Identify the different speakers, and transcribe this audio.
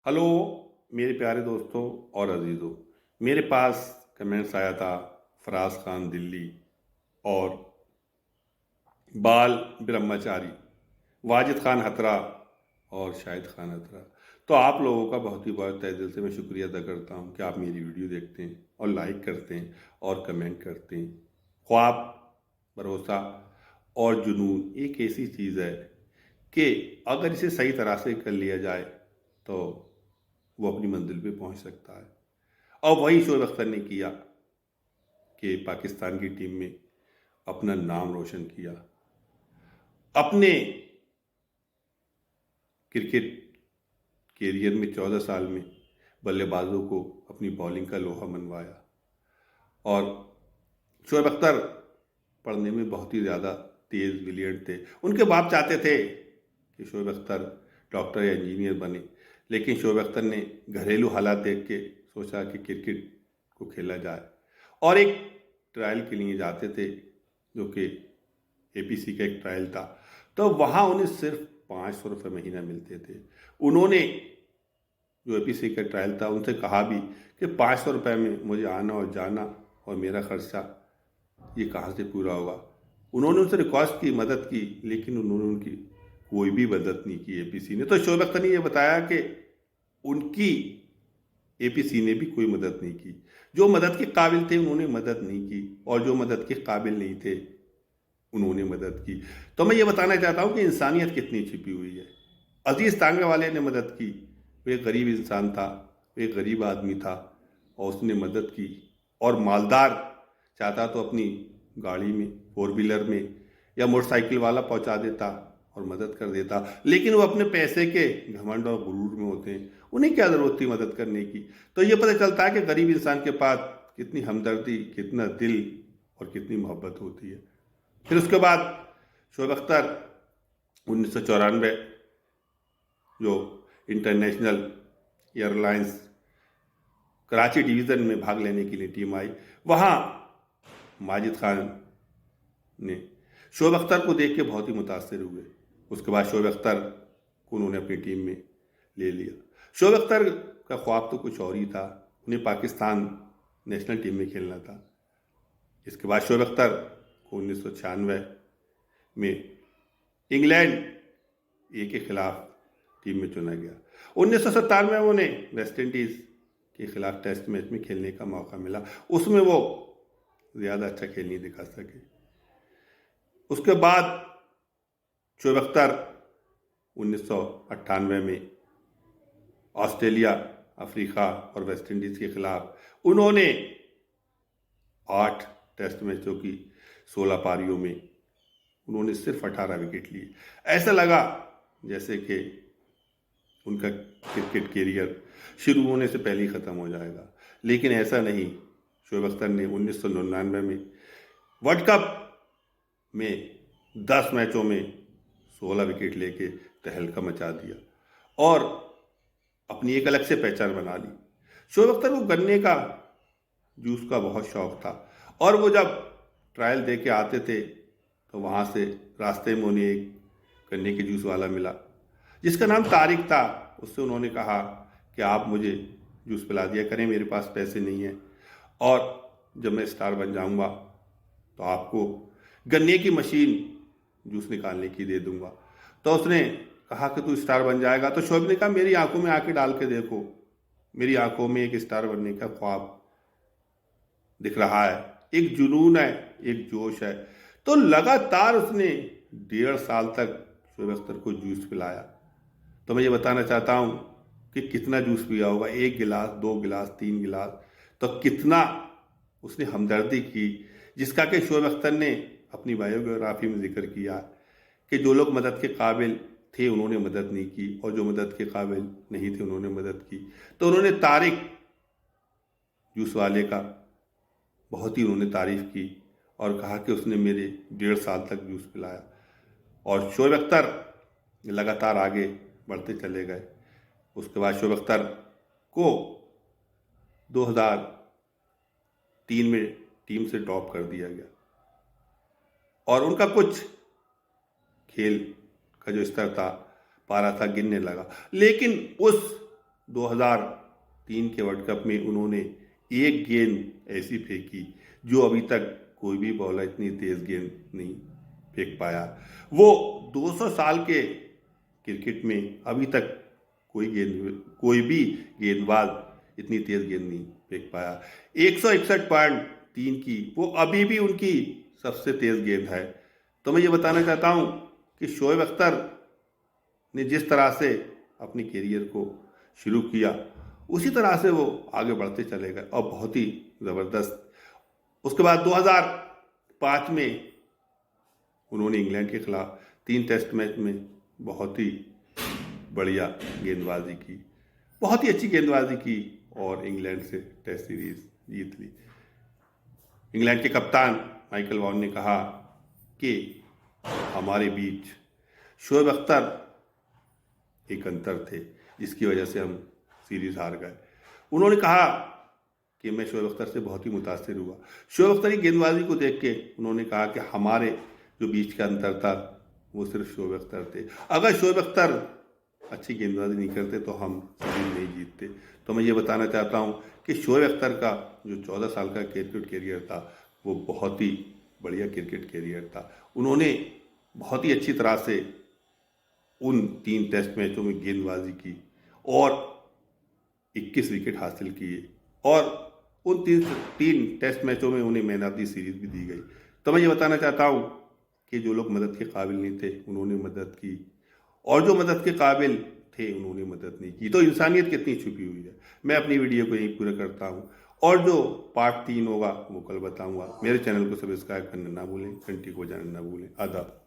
Speaker 1: Hello मेरे प्यारे दोस्तों और अजीज़ों। मेरे पास कमेंट्स आया था फराज खान दिल्ली और बाल ब्रह्मचारी, वाजिद खान हतरा और शाहिद खान हतरा। तो आप लोगों का बहुत ही बहुत तहे दिल से मैं शुक्रिया अदा करता हूँ कि आप मेरी वीडियो देखते हैं और लाइक करते हैं और कमेंट करते हैं। ख्वाब, भरोसा और जुनून एक ऐसी चीज़ है कि अगर इसे सही तरह से कर लिया जाए तो वो अपनी मंजिल पे पहुंच सकता है। और वही शोएब अख्तर ने किया कि पाकिस्तान की टीम में अपना नाम रोशन किया। अपने क्रिकेट कैरियर में 14 साल में बल्लेबाजों को अपनी बॉलिंग का लोहा मनवाया। और शोएब अख्तर पढ़ने में बहुत ही ज़्यादा तेज़ ब्रिलियंट थे। उनके बाप चाहते थे कि शोएब अख्तर डॉक्टर या इंजीनियर बने, लेकिन शोएब अख्तर ने घरेलू हालात देख के सोचा कि क्रिकेट को खेला जाए और एक ट्रायल के लिए जाते थे जो कि एपीसी का एक ट्रायल था। तो वहाँ उन्हें सिर्फ 500 रुपये महीना मिलते थे। उन्होंने जो एपीसी का ट्रायल था उनसे कहा भी कि 500 रुपये में मुझे आना और जाना और मेरा खर्चा ये कहाँ से पूरा होगा। उन्होंने उनसे रिक्वेस्ट की, मदद की, लेकिन उन्होंने उनकी कोई भी मदद नहीं की एपीसी ने। तो शोएब अख्तर ने यह बताया कि उनकी एपीसी ने भी कोई मदद नहीं की। जो मदद के काबिल थे उन्होंने मदद नहीं की और जो मदद के काबिल नहीं थे उन्होंने मदद की। तो मैं ये बताना चाहता हूँ कि इंसानियत कितनी छिपी हुई है। अजीज तांगे वाले ने मदद की। वो एक गरीब इंसान था, वो एक गरीब आदमी था और उसने मदद की। और मालदार चाहता तो अपनी गाड़ी में, फोर व्हीलर में या मोटरसाइकिल वाला पहुंचा देता और मदद कर देता, लेकिन वो अपने पैसे के घमंड और गुरूर में होते हैं। उन्हें क्या ज़रूरत थी मदद करने की। तो ये पता चलता है कि गरीब इंसान के पास कितनी हमदर्दी, कितना दिल और कितनी मोहब्बत होती है। फिर उसके बाद शोएब अख्तर 1994 जो इंटरनेशनल एयरलाइंस कराची डिवीज़न में भाग लेने के लिए टीम आई, वहाँ माजिद खान ने शोएब अख्तर को देख के बहुत ही मुतासिर हुए। उसके बाद शोएब अख्तर को उन्होंने अपनी टीम में ले लिया। शोएब अख्तर का ख्वाब तो कुछ और ही था, उन्हें पाकिस्तान नेशनल टीम में खेलना था। इसके बाद शोएब अख्तर को 1996 में इंग्लैंड ए के खिलाफ टीम में चुना गया। 1997 में उन्हें वेस्ट इंडीज़ के खिलाफ टेस्ट मैच में खेलने का मौका मिला। उसमें वो ज़्यादा अच्छा खेल नहीं दिखा सके। उसके बाद शोएब अख्तर 1998 में ऑस्ट्रेलिया, अफ्रीका और वेस्ट इंडीज़ के खिलाफ उन्होंने 8 टेस्ट मैचों की 16 पारियों में उन्होंने सिर्फ 18 विकेट लिए। ऐसा लगा जैसे कि उनका क्रिकेट कैरियर शुरू होने से पहले ही ख़त्म हो जाएगा, लेकिन ऐसा नहीं। शोएब अख्तर ने 1999 में वर्ल्ड कप में 10 मैचों में 16 विकेट लेके तहलका मचा दिया और अपनी एक अलग से पहचान बना ली। शोएब अख्तर को गन्ने का जूस का बहुत शौक था और वो जब ट्रायल दे के आते थे तो वहाँ से रास्ते में उन्हें एक गन्ने के जूस वाला मिला जिसका नाम तारिक था। उससे उन्होंने कहा कि आप मुझे जूस पिला दिया करें, मेरे पास पैसे नहीं हैं और जब मैं स्टार बन जाऊंगा तो आपको गन्ने की मशीन जूस निकालने की दे दूंगा। तो उसने कहा कि तू स्टार बन जाएगा। तो शोएब ने कहा मेरी आंखों में आके डाल के देखो, मेरी आंखों में एक स्टार बनने का ख्वाब दिख रहा है, एक जुनून है, एक जोश है। तो लगातार उसने 1.5 साल तक शोएब अख्तर को जूस पिलाया। तो मैं ये बताना चाहता हूँ कि कितना जूस पिया होगा, 1 गिलास, 2 गिलास, 3 गिलास, तो कितना उसने हमदर्दी की, जिसका कि शोएब अख्तर ने अपनी बायोग्राफी में जिक्र किया कि जो लोग मदद के काबिल थे उन्होंने मदद नहीं की और जो मदद के काबिल नहीं थे उन्होंने मदद की। तो उन्होंने तारिक जूस वाले का बहुत ही उन्होंने तारीफ की और कहा कि उसने मेरे 1.5 साल तक जूस पिलाया। और शोएब अख्तर लगातार आगे बढ़ते चले गए। उसके बाद शोएब अख्तर को 2003 में टीम से ड्रॉप कर दिया गया और उनका कुछ खेल का जो स्तर था, पारा था, गिरने लगा। लेकिन उस 2003 के वर्ल्ड कप में उन्होंने एक गेंद ऐसी फेंकी जो अभी तक कोई भी बॉलर इतनी तेज गेंद नहीं फेंक पाया। वो 200 साल के क्रिकेट में अभी तक कोई भी गेंदबाज इतनी तेज गेंद नहीं फेंक पाया। 161.3 की वो अभी भी उनकी सबसे तेज गेंद है। तो मैं ये बताना चाहता हूँ कि शोएब अख्तर ने जिस तरह से अपनी कैरियर को शुरू किया उसी तरह से वो आगे बढ़ते चले गए और बहुत ही ज़बरदस्त। उसके बाद 2005 में उन्होंने इंग्लैंड के खिलाफ 3 टेस्ट मैच में बहुत ही बढ़िया गेंदबाजी की, बहुत ही अच्छी गेंदबाजी की और इंग्लैंड से टेस्ट सीरीज जीत ली। इंग्लैंड के कप्तान माइकल वॉन ने कहा कि हमारे बीच शोएब अख्तर एक अंतर थे जिसकी वजह से हम सीरीज हार गए। उन्होंने कहा कि मैं शोएब अख्तर से बहुत ही मुतासिर हुआ। शोएब अख्तर की गेंदबाजी को देख के उन्होंने कहा कि हमारे जो बीच का अंतर था वो सिर्फ शोएब अख्तर थे। अगर शोएब अख्तर अच्छी गेंदबाजी नहीं करते तो हम सीरीज नहीं जीतते। तो मैं ये बताना चाहता हूँ कि शोएब अख्तर का जो 14 साल का क्रिकेट कैरियर था वो बहुत ही बढ़िया क्रिकेट कैरियर था। उन्होंने बहुत ही अच्छी तरह से उन 3 टेस्ट मैचों में गेंदबाजी की और 21 विकेट हासिल किए और उन तीन टेस्ट मैचों में उन्हें मैन ऑफ द सीरीज भी दी गई। तो मैं ये बताना चाहता हूँ कि जो लोग मदद के काबिल नहीं थे उन्होंने मदद की और जो मदद के काबिल थे उन्होंने मदद नहीं की। तो इंसानियत कितनी छुपी हुई है। मैं अपनी वीडियो को यहीं पूरा करता हूँ और जो पार्ट 3 होगा वो कल बताऊँगा। मेरे चैनल को सब्सक्राइब करना ना भूलें, घंटी को बजाना ना भूलें। आदाब।